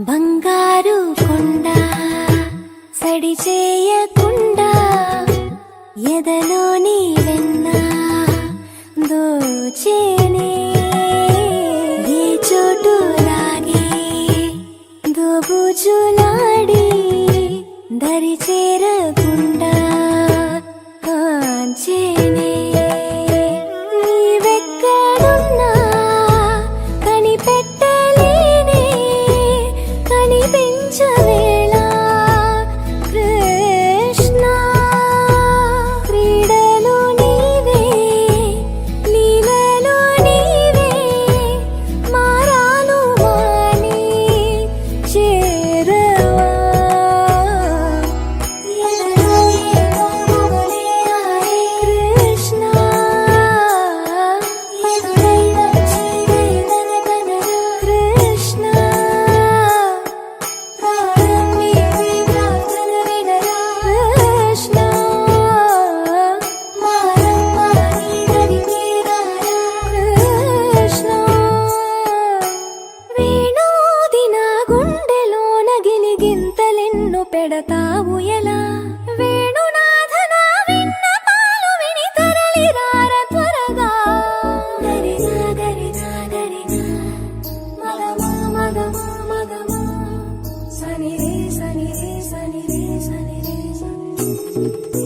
బంగారు కొండ సడి చేయకుండా ఎదలోని వెన్న దోచేనే ఏ చోటు లాగే దోబుజులాడి దరి చేరకుండా కాంచేనే నీవెక్కడున్నా కనిపెట్టలేనే కనిపించవేళ కృష్ణ క్రీడలు నీవే లీలలు నీవే మారాను వాణి చేరవా కృష్ణ కృష్ణ కృష్ణ కృష్ణ వేణోది నా గుండెలోన గిలిగింతలెన్ను పెడతావు ఎలా వేణునాథ నా విన్నపాలు విని తరలి రార త్వరగా గరిగా గరిగా గరిగా మగమా మగమా మగమా సని రే సని రే సని రే సని రే సని